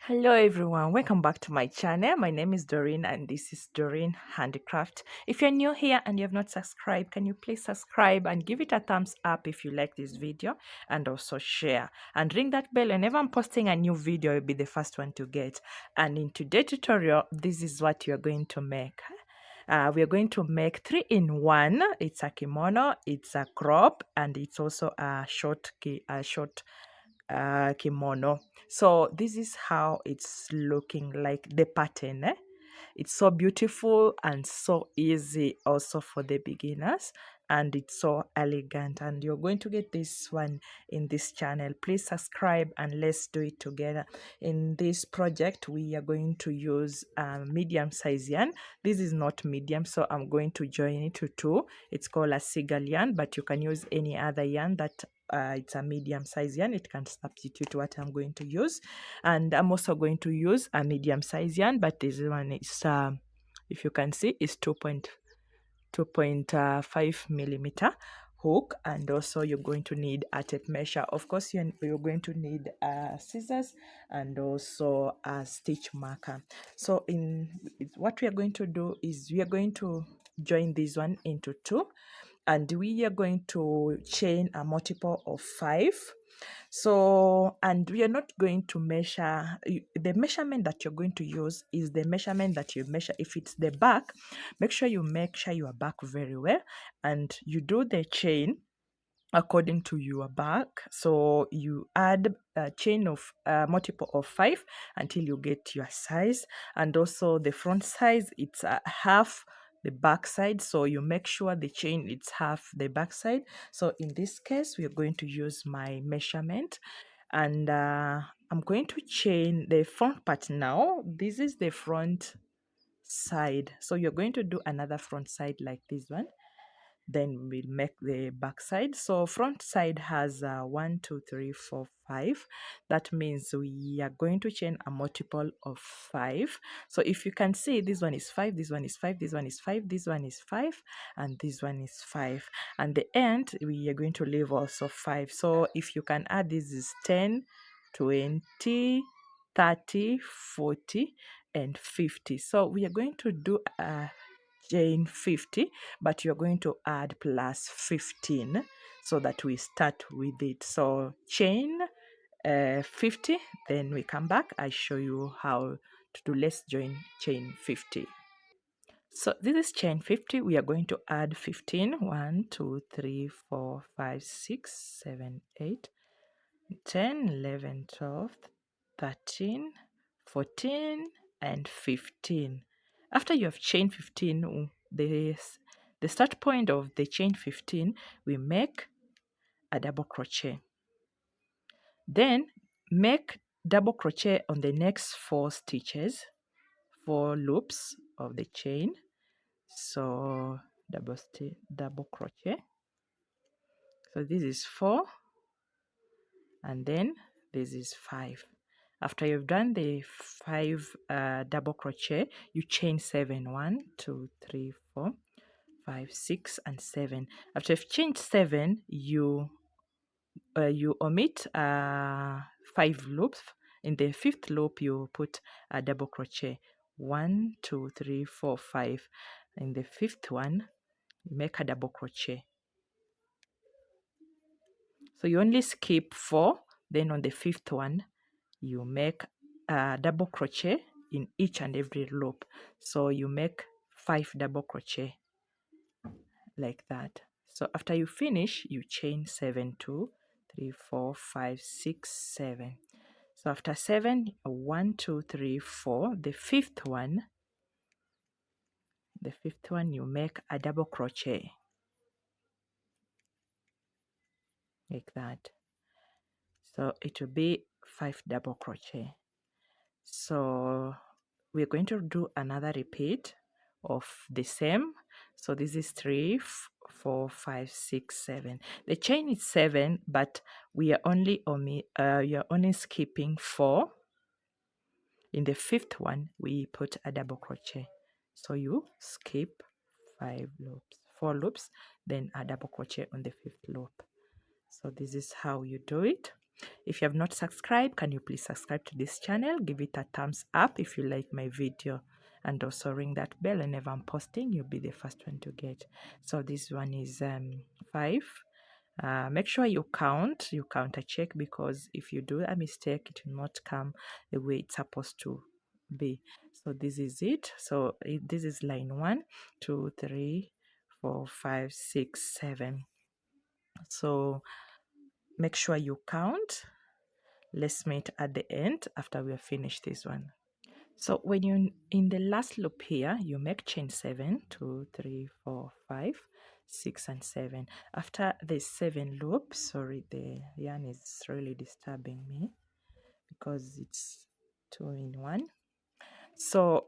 Hello everyone, welcome back to my channel. My name is Doreen and this is Doreen Handicraft. If you're new here and you have not subscribed, can you please subscribe and give it a thumbs up if you like this video, and also share and ring that bell. Whenever I'm posting a new video, you'll be the first one to get. And in today's tutorial, this is what you're going to make. We are going to make 3-in-1. It's a kimono, it's a crop, and it's also a short kimono. So this is how it's looking like, the pattern. It's so beautiful and so easy also for the beginners, and it's so elegant, and you're going to get this one in this channel. Please subscribe and let's do it together. In this project we are going to use medium size yarn. This is not medium, so I'm going to join it to 2. It's called a seagull yarn, but you can use any other yarn that it's a medium size yarn. It can substitute what I'm going to use. And I'm also going to use a medium size yarn, but this one is if you can see, is 2.5 millimeter hook. And also you're going to need a tape measure. Of course, you're going to need scissors and also a stitch marker. So what we are going to do is we are going to join this one into 2, and we are going to chain a multiple of 5. So, and we are not going to measure. The measurement that you're going to use is the measurement that you measure. If it's the back, make sure you measure your back very well, and you do the chain according to your back. So you add a chain of multiple of 5 until you get your size. And also the front size, it's half the back side, so you make sure the chain it's half the back side. So in this case we are going to use my measurement, and I'm going to chain the front part now. This is the front side, so you're going to do another front side like this one, then we'll make the back side. So front side has 1 2 3 4 5. That means we are going to chain a multiple of 5. So if you can see, this one is 5, this one is 5, this one is 5, this one is 5, and this one is 5, and the end we are going to leave also 5. So if you can add, this is 10, 20, 30, 40, and 50. So we are going to do a chain 50, but you're going to add plus 15 so that we start with it. So chain 50, then we come back, I show you how to do. Let's join chain 50. So this is chain 50. We are going to add 15. 1 2 3 4 5 6 7 8 10 11 12 13 14 and 15. After you have chained 15, the start point of the chain 15, we make a double crochet. Then make double crochet on the next 4 stitches, 4 loops of the chain. So double crochet. So this is 4, and then this is 5. After you've done the 5 double crochet, you chain 7. 1 2 3 4 5 6 and 7. After you've chained 7, you omit 5 loops. In the 5th loop you put a double crochet. 1 2 3 4 5. In the 5th one you make a double crochet. So you only skip 4, then on the 5th one you make a double crochet in each and every loop. So you make 5 double crochet like that. So after you finish, you chain 7, 2 3 4 5 6 7. So after 7, 1 2 3 4, the 5th one you make a double crochet like that. So it will be 5 double crochet. So we're going to do another repeat of the same. So this is 3 4 5 6 7. The chain is 7, but we are only skipping 4. In the 5th one we put a double crochet. So you skip 4 loops, then a double crochet on the 5th loop. So this is how you do it. If you have not subscribed, can you please subscribe to this channel? Give it a thumbs up if you like my video, and also ring that bell. Whenever I'm posting, you'll be the first one to get. So this one is 5. Make sure you counter check, because if you do a mistake, it will not come the way it's supposed to be. So this is it. So this is line 1, 2, 3, 4, 5, 6, 7. So make sure you count. Let's meet at the end after we have finished this one. So when you're in the last loop here, you make chain 7, 2, 3, 4, 5, 6, and 7. After the 7 loop, sorry, the yarn is really disturbing me because it's 2 in 1. So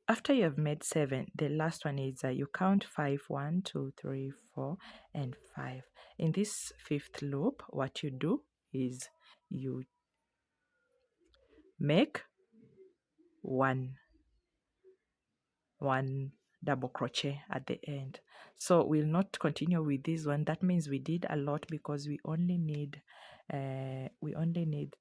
after you have made 7, the last one is you count 5, 1, 2, 3, 4, and 5. In this 5th loop, what you do is you make one double crochet at the end. So we'll not continue with this one. That means we did a lot, because we only need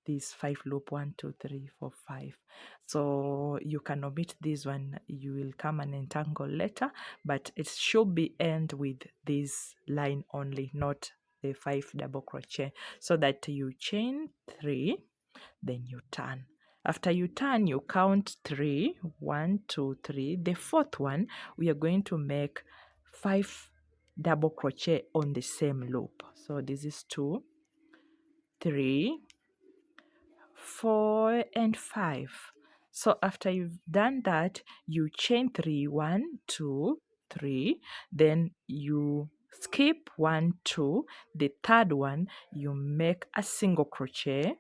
this 5 loop, 1, 2, 3, 4, 5. So you can omit this one. You will come and entangle later, but it should be end with this line only, not the 5 double crochet, so that you chain 3, then you turn. After you turn, you count 3, 1, 2, 3. The 4th one, we are going to make 5 double crochet on the same loop. So this is 2, 3, 4, and 5. So after you've done that, you chain 3, 1, 2, 3. Then you skip 1, 2. The 3rd one, you make a single crochet,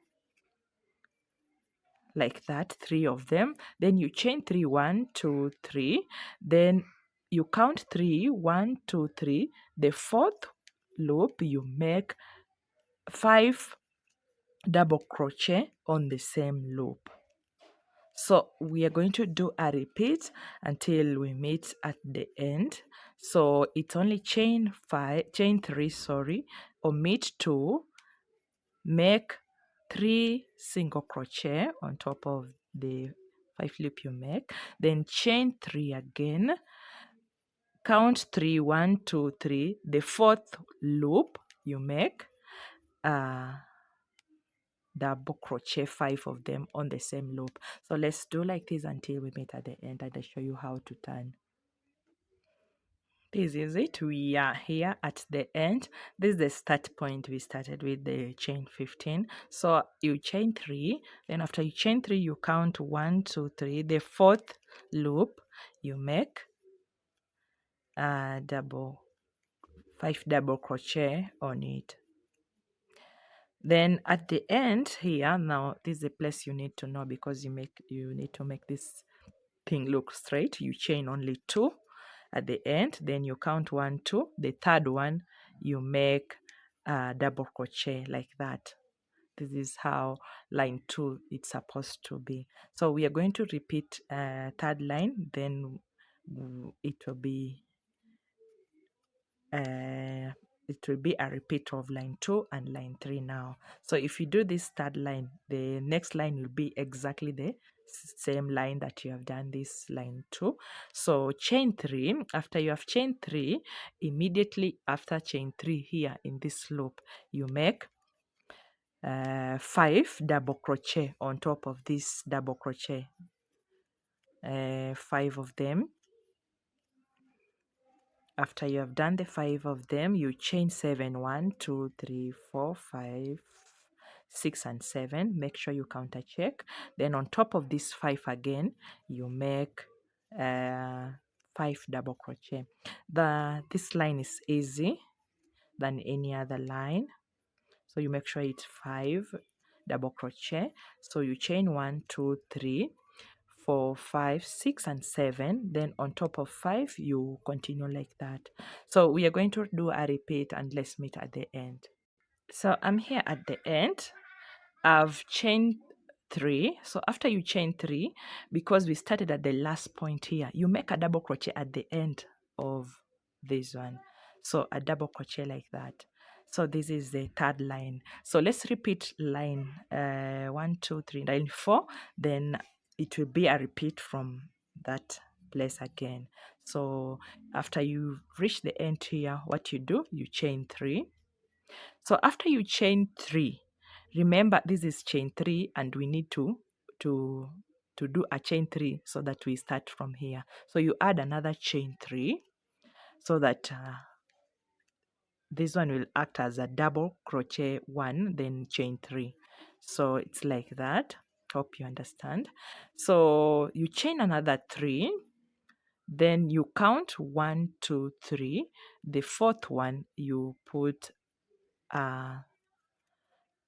like that, 3 of them. Then you chain 3, 1, 2, 3. Then you count 3, 1, 2, 3. The 4th loop, you make 5 double crochet on the same loop. So we are going to do a repeat until we meet at the end. So it's only chain 3, sorry, omit 2, make 3 single crochet on top of the 5 loop you make, then chain 3 again, count 3, 1, 2, 3. The 4th loop you make double crochet 5 of them on the same loop. So let's do like this until we meet at the end, and I show you how to turn. This is it. We are here at the end. This is the start point. We started with the chain 15. So you chain 3. Then after you chain 3, you count 1, 2, 3. The 4th loop, you make a 5 double crochet on it. Then at the end here, now this is the place you need to know, because you need to make this thing look straight. You chain only 2 at the end, then you count 1, 2. The 3rd one, you make a double crochet like that. This is how line 2 it's supposed to be. So we are going to repeat 3rd line, then it will be a repeat of line 2 and line 3 now. So if you do this 3rd line, the next line will be exactly the same line that you have done this line 2. So chain 3. After you have chained 3, immediately after chain 3 here in this loop, you make 5 double crochet on top of this double crochet, 5 of them. After you have done the 5 of them, you chain 7, 1, 2, 3, 4, 5, 6, and 7. Make sure you counter check. Then on top of this 5 again, you make 5 double crochet. This line is easy than any other line, so you make sure it's 5 double crochet. So you chain 1, 2, 3, 4, 5, 6, and 7. Then on top of 5, you continue like that. So we are going to do a repeat, and let's meet at the end. So I'm here at the end. I've chained 3. So after you chain 3, because we started at the last point here, you make a double crochet at the end of this one. So a double crochet like that. So this is the third line. So let's repeat line 1, 2, 3, line 4. Then it will be a repeat from that place again. So after you reach the end here, what you do, you chain 3. So after you chain 3, remember this is chain 3 and we need to do a chain 3 so that we start from here. So you add another chain 3 so that this one will act as a double crochet 1, then chain 3. So it's like that. Hope you understand. So you chain another 3, then you count 1, 2, 3. The fourth one you put a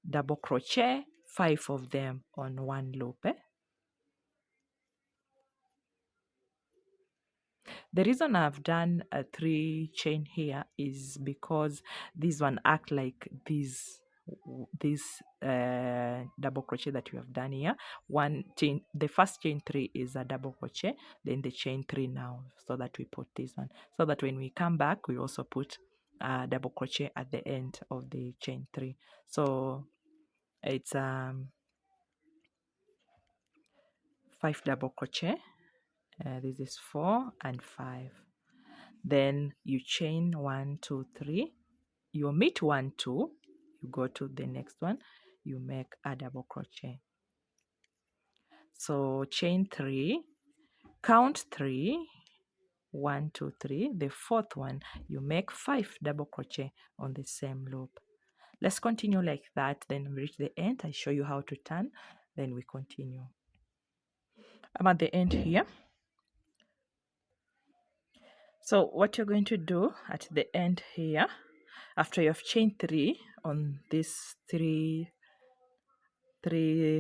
double crochet 5 of them on one loop. The reason I've done a 3 chain here is because this one act like this double crochet that we have done here. One chain, the first chain 3 is a double crochet, then the chain 3 now, so that we put this one, so that when we come back we also put a double crochet at the end of the chain 3. So it's 5 double crochet. This is 4 and 5. Then you chain 1, 2, 3. You omit 1, 2. You go to the next one. You make a double crochet. So chain 3, count 3, 1, 2, 3. The fourth one, you make 5 double crochet on the same loop. Let's continue like that. Then we reach the end. I show you how to turn. Then we continue. I'm at the end here. So what you're going to do at the end here, after you have chained 3 on this 3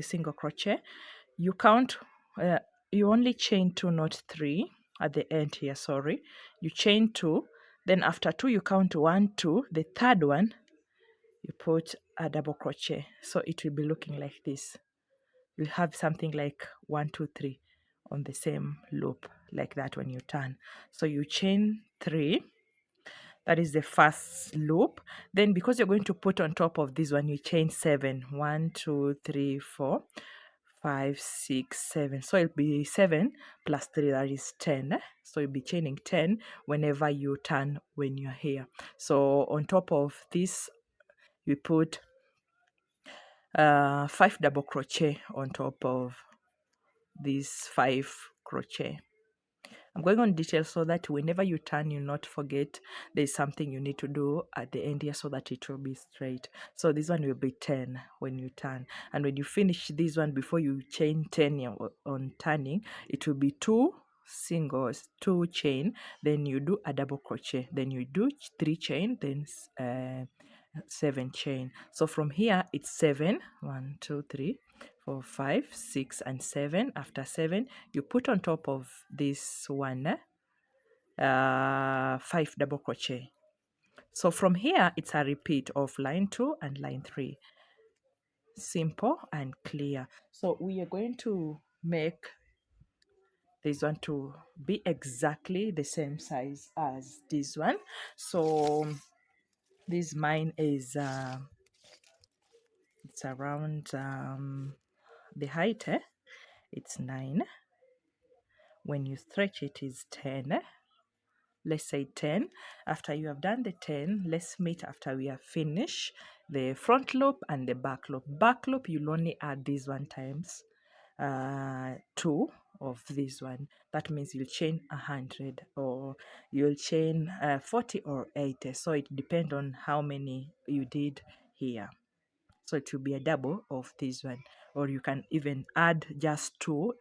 single crochet, you count, you only chain 2, not 3 at the end here, sorry. You chain 2, then after 2 you count 1, 2. The third one you put a double crochet, so it will be looking like this. You'll have something like 1, 2, 3 on the same loop, like that when you turn. So you chain 3, that is the first loop. Then because you're going to put on top of this one, you chain 7. 1, 2, 3, 4, 5, 6, 7. So it'll be 7 plus 3, that is 10. So you'll be chaining 10 whenever you turn when you're here. So on top of this, you put 5 double crochet on top of these 5 crochet. I'm going on detail so that whenever you turn, you not forget there's something you need to do at the end here so that it will be straight. So this one will be 10 when you turn. And when you finish this one, before you chain 10 on turning, it will be 2 singles, 2 chain, then you do a double crochet, then you do 3 chain, then 7 chain. So from here it's 7, 1, 2, 3, 4, 5, 6, and 7. After 7, you put on top of this one 5 double crochet. So from here it's a repeat of line 2 and line 3. Simple and clear. So we are going to make this one to be exactly the same size as this one. So this mine is it's around the height, it's 9. When you stretch it is 10. Let's say 10. After you have done the 10, let's meet after we have finished the front loop and the back loop. Back loop, you'll only add this one times 2 of this one. That means you'll chain 100 or you'll chain 40 or 80. So it depends on how many you did here. So it will be a double of this one, or you can even add just 2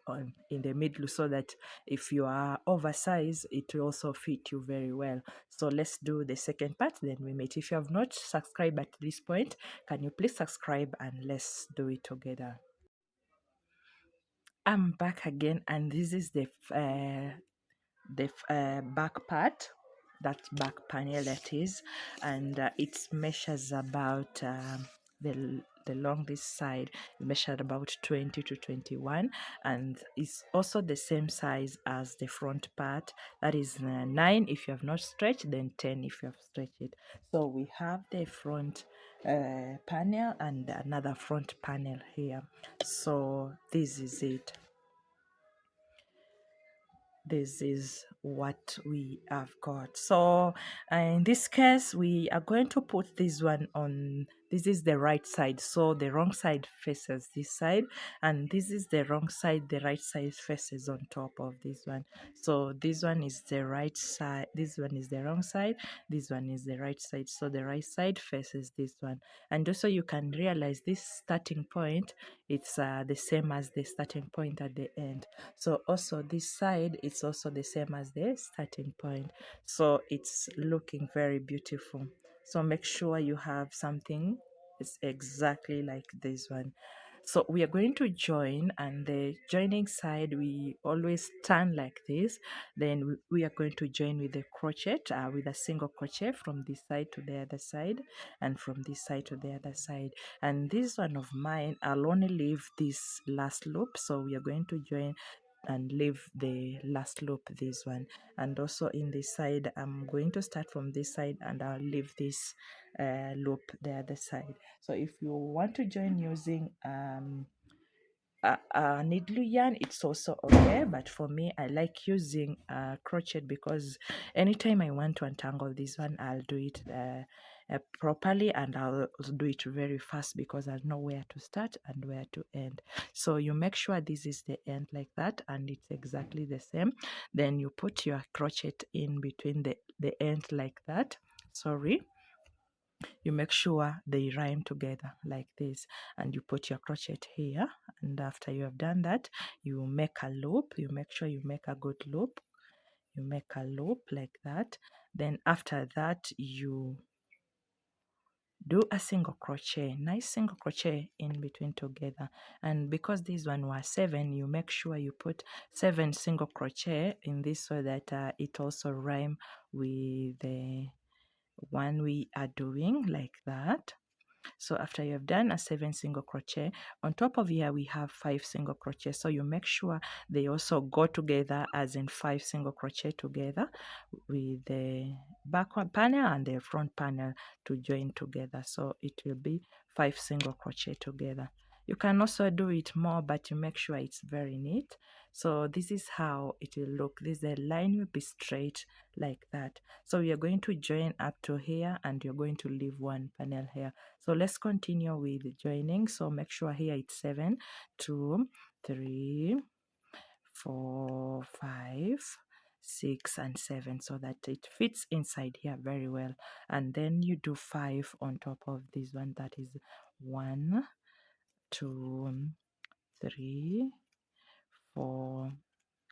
in the middle so that if you are oversized, it will also fit you very well. So let's do the second part, then we meet. If you have not subscribed at this point, can you please subscribe and let's do it together. I'm back again, and this is the back part, that back panel that is, and it measures about along this side you measured about 20 to 21, and it's also the same size as the front part. That is 9 if you have not stretched, then 10 if you have stretched it. So we have the front panel and another front panel here. So this is it. This is what we have got. So in this case we are going to put this one on, this is the right side, so the wrong side faces this side, and this is the wrong side, the right side faces on top of this one. So this one is the right side, this one is the wrong side, this one is the right side, so the right side faces this one. And also you can realize this starting point, it's the same as the starting point at the end. So also this side, it's also the same as the starting point. So it's looking very beautiful. So make sure you have something it's exactly like this one. So we are going to join, and the joining side we always turn like this. Then we are going to join with the crochet, with a single crochet from this side to the other side, and from this side to the other side. And this one of mine, I'll only leave this last loop, so we are going to join and leave the last loop, this one. And also in this side I'm going to start from this side and I'll leave this loop the other side. So if you want to join using needle yarn, it's also okay, but for me I like using crochet, because anytime I want to untangle this one, I'll do it properly, and I'll do it very fast because I know where to start and where to end. So you make sure this is the end like that, and it's exactly the same. Then you put your crochet in between the end like that. Sorry, you make sure they rhyme together like this, and you put your crochet here. And after you have done that, you make a loop. You make sure you make a good loop. You make a loop like that. Then after that, you do a single crochet, nice single crochet in between together. And because this one was 7, you make sure you put 7 single crochet in this, so that it also rhyme with the one we are doing like that. So after you have done a 7 single crochet, on top of here we have 5 single crochet. So you make sure they also go together, as in 5 single crochet together with the back panel and the front panel to join together. So it will be 5 single crochet together. You can also do it more, but you make sure it's very neat. So this is how it will look. The line will be straight like that. So we are going to join up to here, and you're going to leave one panel here. So let's continue with joining. So make sure here it's 7, 2, 3, 4, 5, 6, and 7, so that it fits inside here very well. And then you do 5 on top of this one. That is 1, 2, 3, 4,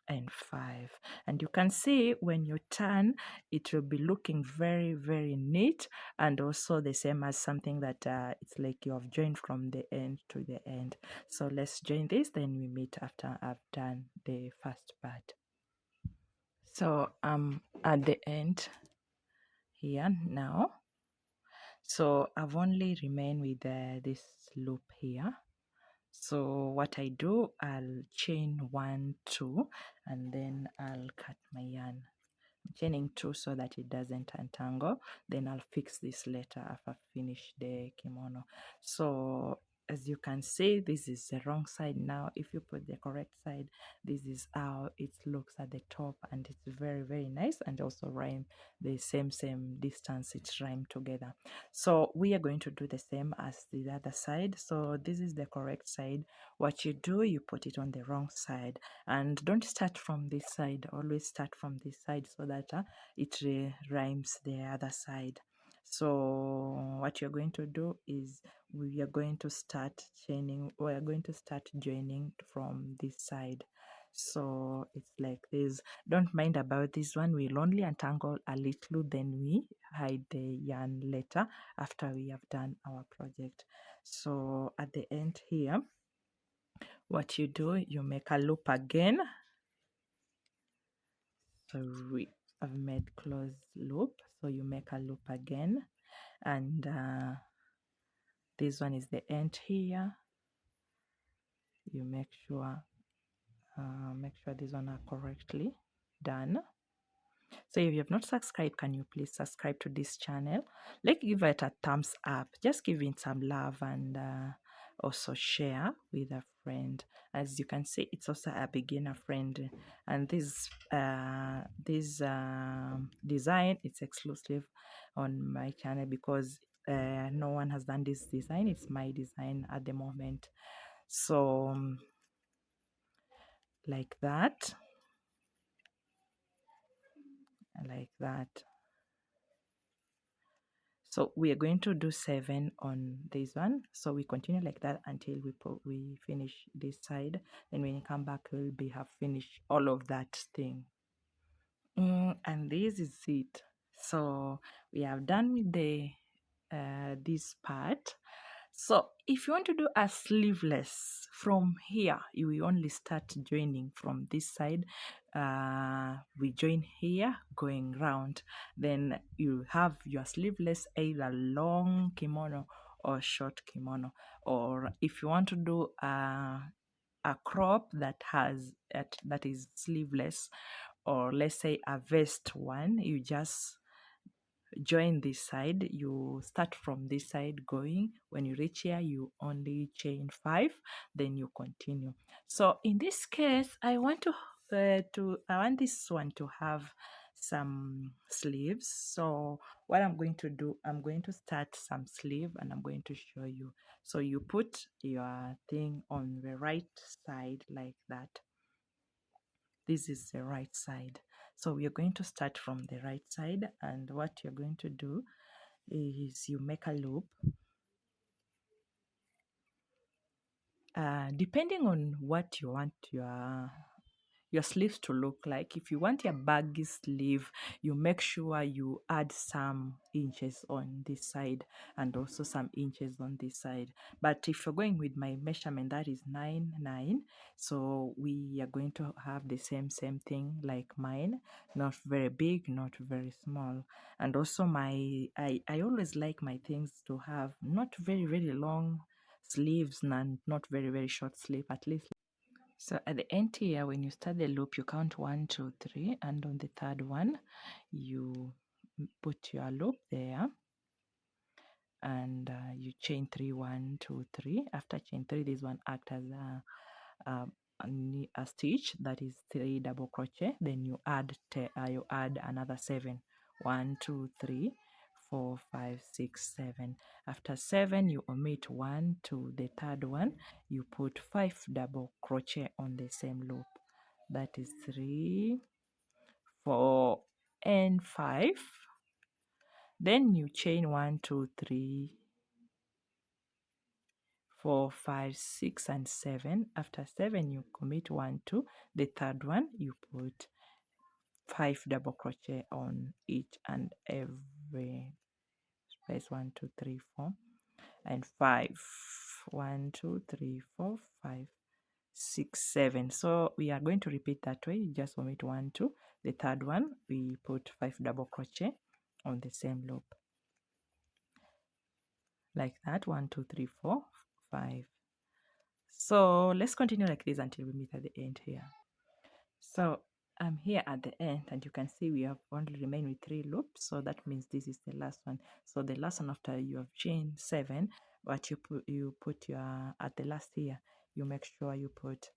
and 5. And you can see when you turn, it will be looking very, very neat, and also the same as something that it's like you have joined from the end to the end. So let's join this, then we meet after I've done the first part. So I'm at the end here now. So I've only remained with this loop here. So what I do, I'll chain 1, 2, and then I'll cut my yarn. I'm chaining 2 so that it doesn't untangle. Then I'll fix this later after I finish the kimono. So as you can see, this is the wrong side now. If you put the correct side, this is how it looks at the top, and it's very, very nice, and also rhyme the same distance, it's rhyme together. So we are going to do the same as the other side. So this is the correct side. What you do, you put it on the wrong side, and don't start from this side, always start from this side, so that it rhymes the other side. So what you're going to do is we are going to start chaining, we are going to start joining from this side. So it's like this. Don't mind about this one, we'll only untangle a little, then we hide the yarn later after we have done our project. So at the end here, what you do, you make a loop again. So we have made closed loop, so you make a loop again, and This one is the end here. You make sure these one are correctly done. So if you have not subscribed, can you please subscribe to this channel? Like, give it a thumbs up, just give it some love, and also share with a friend. As you can see, it's also a beginner friend, and this design, it's exclusive on my channel because no one has done this design. It's my design at the moment. So like that, like that. So we are going to do 7 on this one. So we continue like that until we finish this side. Then when you come back, we'll have finished all of that thing. And this is it. So we have done with the this part. So if you want to do a sleeveless, from here you will only start joining from this side. We join here going round, then you have your sleeveless, either long kimono or short kimono. Or if you want to do a crop that is sleeveless, or let's say a vest one, you just join this side. You start from this side going. When you reach here, you only chain 5, then you continue. So in this case, I want this one to have some sleeves. So what I'm going to do, I'm going to start some sleeve and I'm going to show you. So you put your thing on the right side like that. This is the right side. So we are going to start from the right side, and what you're going to do is you make a loop. Depending on what you want your sleeves to look like. If you want your baggy sleeve, you make sure you add some inches on this side and also some inches on this side. But if you're going with my measurement, that is 9 so we are going to have the same thing like mine, not very big, not very small. And also I always like my things to have not very long sleeves and not very short sleeve, at least. So at the end here, when you start the loop, you count 1, 2, 3, and on the third one, you put your loop there, and you chain 3, 1, 2, 3. After chain 3, this one acts as a stitch, that is 3 double crochet. Then you add another 7. 1, 2, 3, 4, 5, 6, 7. After 7, you omit 1 to the third one. You put 5 double crochet on the same loop. That is 3, 4, and 5. Then you chain 1, 2, 3, 4, 5, 6, and 7. After 7, you commit 1 to the third one. You put 5 double crochet on each and every space. 1, 2, 3, 4, and 5. 1, 2, 3, 4, 5, 6, 7. So we are going to repeat that way. You just omit 1, 2. The third one, we put 5 double crochet on the same loop. Like that. 1, 2, 3, 4, 5. So let's continue like this until we meet at the end here. So I'm here at the end, and you can see we have only remained with 3 loops. So that means this is the last one. So the last one, after you have chained 7, what you put your at the last here, you make sure you put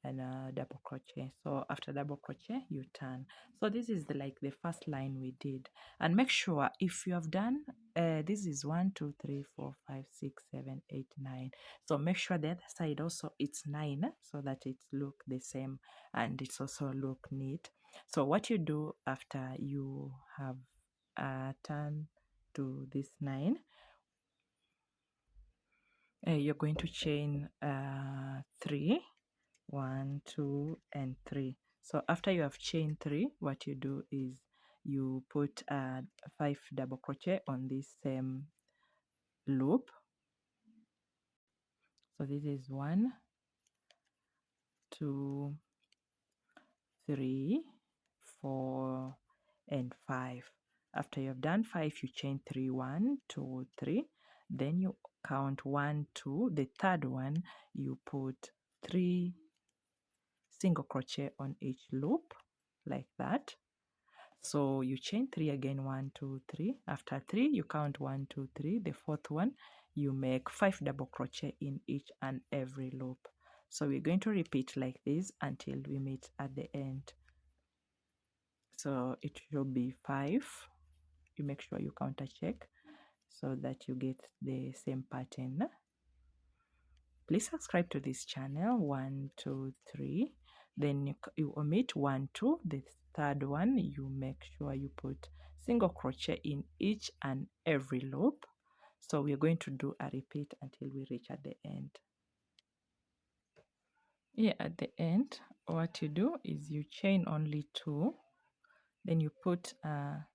and double crochet. So after double crochet, you turn. So this is the first line we did. And make sure, if you have done this is 1, 2, 3, 4, 5, 6, 7, 8, 9. So make sure the other side also it's 9, so that it look the same and it's also look neat. So what you do after you have turned to this 9, you're going to chain 3, 1, 2, and 3. So after you have chained 3, what you do is you put 5 double crochet on this same loop. So this is 1, 2, 3, 4, and 5. After you have done 5, you chain 3, 1, 2, 3. Then you count 1 2. The third one you put 3 single crochet on each loop like that. So you chain 3 again, 1 2 3. After 3 you count 1 2 3. The fourth one you make 5 double crochet in each and every loop. So we're going to repeat like this until we meet at the end. So it should be 5. You make sure you counter check so that you get the same pattern. Please subscribe to this channel. 1 2 3. Then you omit 1 2. The third one you make sure you put single crochet in each and every loop. So we're going to do a repeat until we reach at the end. Here at the end, what you do is you chain only 2, then you put a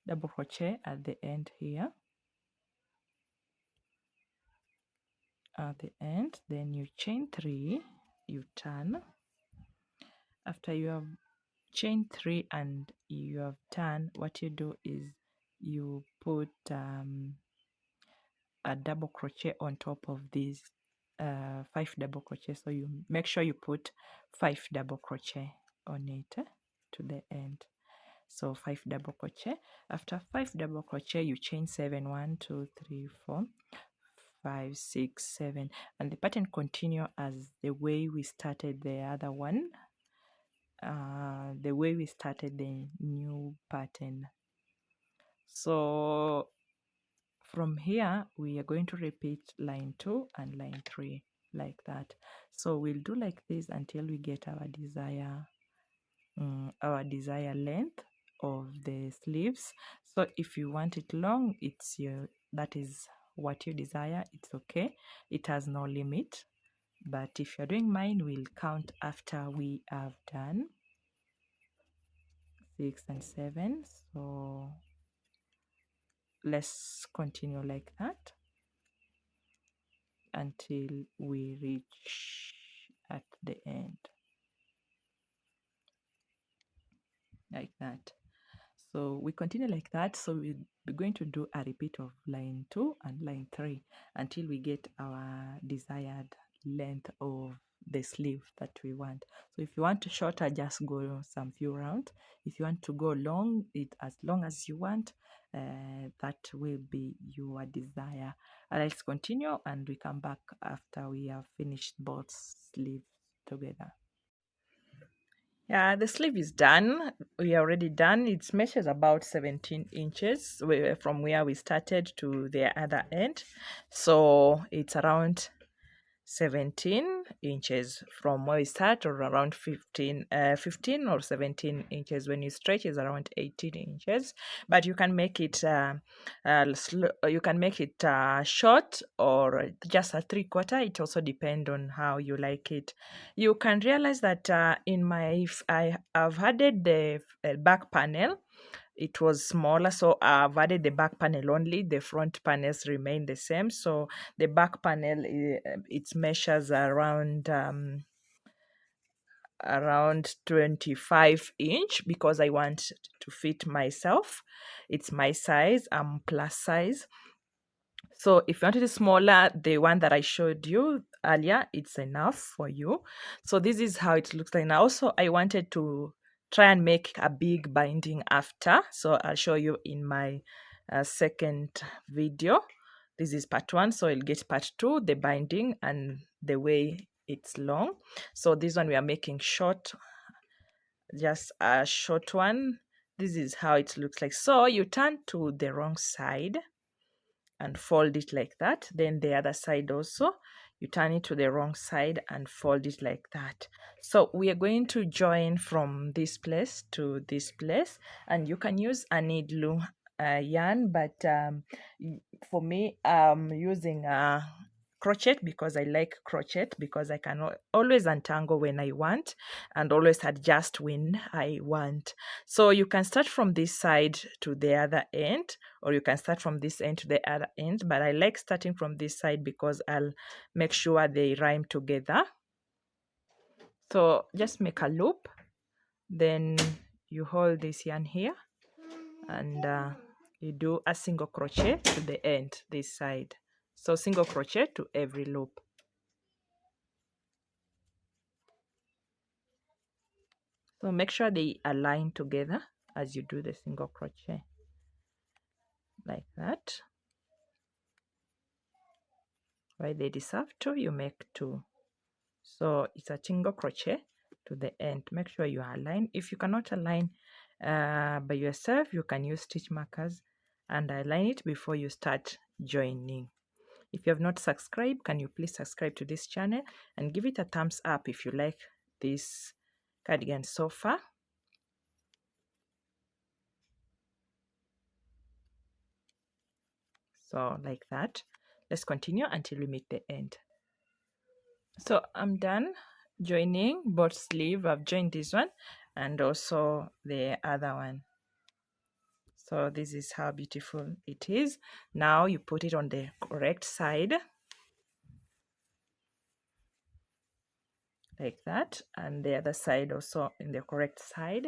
double crochet at the end here, at the end, then you chain 3, you turn. After you have chain 3 and you have turned, what you do is you put a double crochet on top of these 5 double crochet. So you make sure you put 5 double crochet on it to the end. So 5 double crochet. After 5 double crochet you chain 7, 1 2 3 4 5 6 7, and the pattern continue as the way we started the other one, the way we started the new pattern. So from here we are going to repeat line 2 and line 3 like that. So we'll do like this until we get our desired length of the sleeves. So if you want it long, that is what you desire, it's okay, it has no limit. But if you're doing mine, we'll count after we have done 6 and 7. So let's continue like that until we reach at the end like that. So we continue like that. So we're going to do a repeat of line 2 and line 3 until we get our desired length of the sleeve that we want. So if you want to shorter, just go some few rounds. If you want to go long, it as long as you want, that will be your desire. Let's continue and we come back after we have finished both sleeves together. Yeah, the sleeve is done. We are already done. It measures about 17 inches from where we started to the other end. So it's around 17 inches from where we start, or around 15 or 17 inches. When you stretch is around 18 inches, but you can make it short or just a 3/4. It also depends on how you like it. You can realize that I have added the back panel. It was smaller, so I've added the back panel only. The front panels remain the same. So the back panel, it measures around 25 inch because I want to fit myself. It's my size. I'm plus size. So if you wanted it smaller, the one that I showed you earlier, it's enough for you. So this is how it looks like now. Also, I wanted to try and make a big binding after. So I'll show you in my second video. This is part 1. So you'll get part 2, the binding and the way it's long. So this one we are making short, just a short one. This is how it looks like. So you turn to the wrong side and fold it like that. Then the other side also, you turn it to the wrong side and fold it like that. So we are going to join from this place to this place, and you can use a needle yarn, but for me I'm using crochet because I like crochet, because I can always untangle when I want and always adjust when I want. So you can start from this side to the other end, or you can start from this end to the other end, but I like starting from this side because I'll make sure they rhyme together. So just make a loop, then you hold this yarn here and you do a single crochet to the end, this side. So single crochet to every loop. So make sure they align together as you do the single crochet, like that. Where they deserve to, you make 2. So it's a single crochet to the end. Make sure you align. If you cannot align by yourself, you can use stitch markers and align it before you start joining. If you have not subscribed, can you please subscribe to this channel and give it a thumbs up if you like this cardigan so far. So like that. Let's continue until we meet the end. So I'm done joining both sleeve. I've joined this one and also the other one. So this is how beautiful it is. Now you put it on the correct side, like that, and the other side also in the correct side.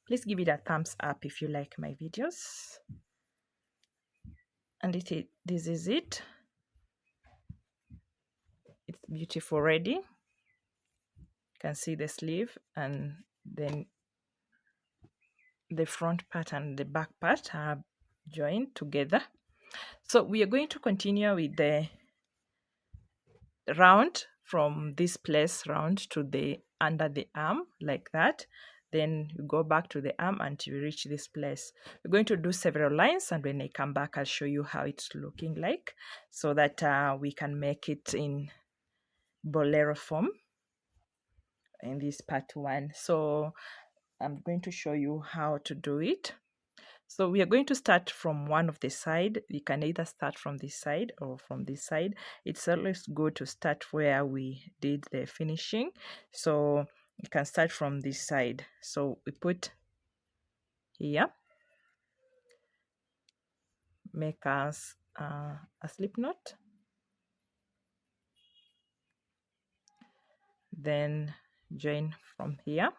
Please give it a thumbs up if you like my videos. And this is it. It's beautiful ready. You can see the sleeve and then the front part and the back part are joined together. So we are going to continue with the round from this place round to the under the arm, like that. Then you go back to the arm until you reach this place. We're going to do several lines, and when I come back I'll show you how it's looking like, so that we can make it in bolero form in this part 1. So I'm going to show you how to do it. So we are going to start from one of the side. You can either start from this side or from this side. It's always good to start where we did the finishing. So you can start from this side. So we put here, make us a slip knot. Then join from here.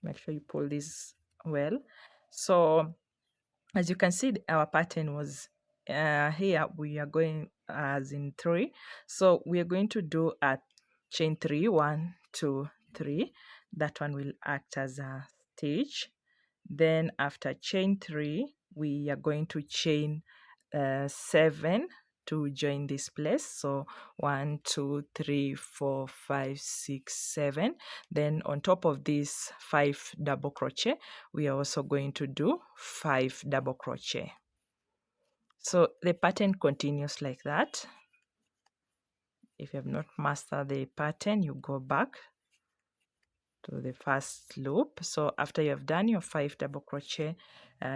Make sure you pull this well. So as you can see, our pattern was here. We are going as in 3. So we are going to do a chain 3, 1, 2, 3. That one will act as a stitch. Then after chain 3, we are going to chain 7 to join this place. So 1, 2, 3, 4, 5, 6, 7. Then on top of this 5 double crochet, we are also going to do 5 double crochet. So the pattern continues like that. If you have not mastered the pattern, you go back to the first loop. So after you have done your 5 double crochet,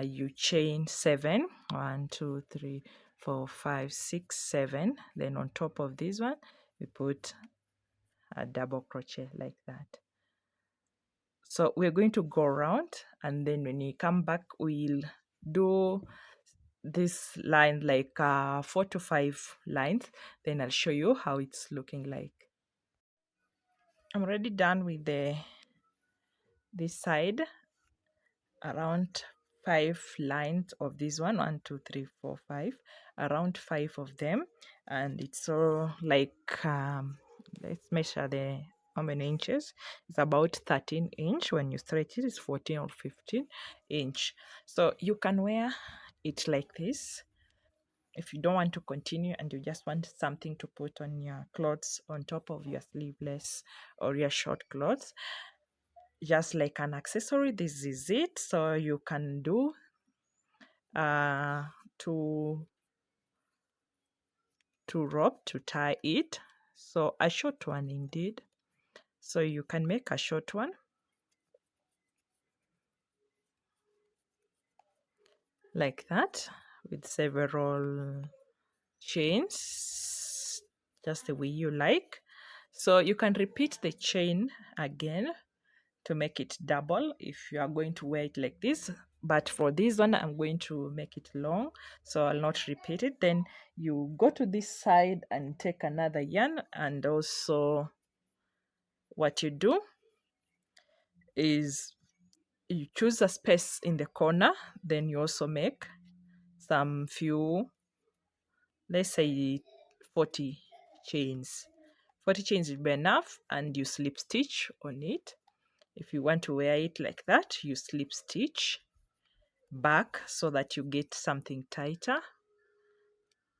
you chain 7, 1, 2, 3, 4, 5, 6, 7. Then on top of this one, we put a double crochet like that. So we're going to go around, and then when you come back, we'll do this line like 4 to 5 lines. Then I'll show you how it's looking like. I'm already done with this side, around 5 lines of this one, 1, 2, 3, 4, 5, around 5 of them. And it's all like let's measure the how many inches. It's about 13 inch. When you stretch it, it's 14 or 15 inch. So you can wear it like this. If you don't want to continue and you just want something to put on your clothes on top of your sleeveless or your short clothes, just like an accessory, this is it. So you can do two rope to tie it. So a short one indeed. So you can make a short one like that with several chains, just the way you like. So you can repeat the chain again to make it double if you are going to wear it like this. But for this one, I'm going to make it long, so I'll not repeat it. Then you go to this side and take another yarn, and also what you do is you choose a space in the corner. Then you also make some few, let's say 40 chains. 40 chains will be enough, and you slip stitch on it. If you want to wear it like that, you slip stitch back so that you get something tighter.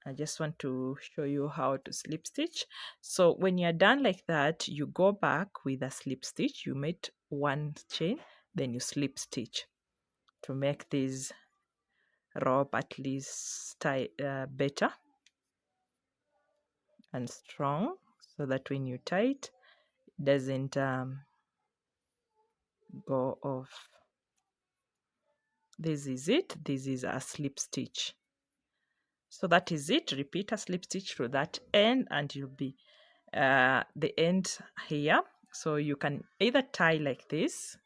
I just want to show you how to slip stitch. So when you're done like that, you go back with a slip stitch. You made one chain, then you slip stitch to make this rope at least better and strong, so that when you tie it, it doesn't go off. This is it. This is a slip stitch. So that is it. Repeat a slip stitch to that end, and you'll be the end here. So you can either tie like this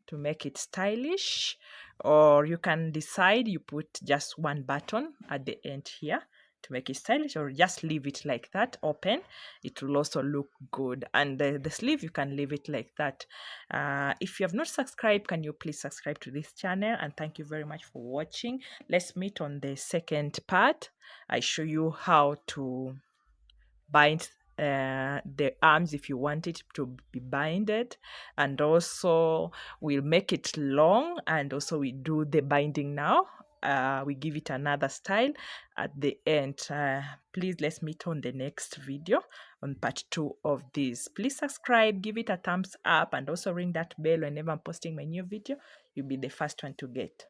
to make it stylish, or you can decide you put just one button at the end here to make it stylish, or just leave it like that open. It will also look good. And the sleeve, you can leave it like that. If you have not subscribed, can you please subscribe to this channel? And thank you very much for watching. Let's meet on the second part. I show you how to bind the arms if you want it to be binded, and also we'll make it long, and also we do the binding now. We give it another style at the end. Please, let's meet on the next video on part 2 of this. Please subscribe, give it a thumbs up, and also ring that bell. Whenever I'm posting my new video, you'll be the first one to get.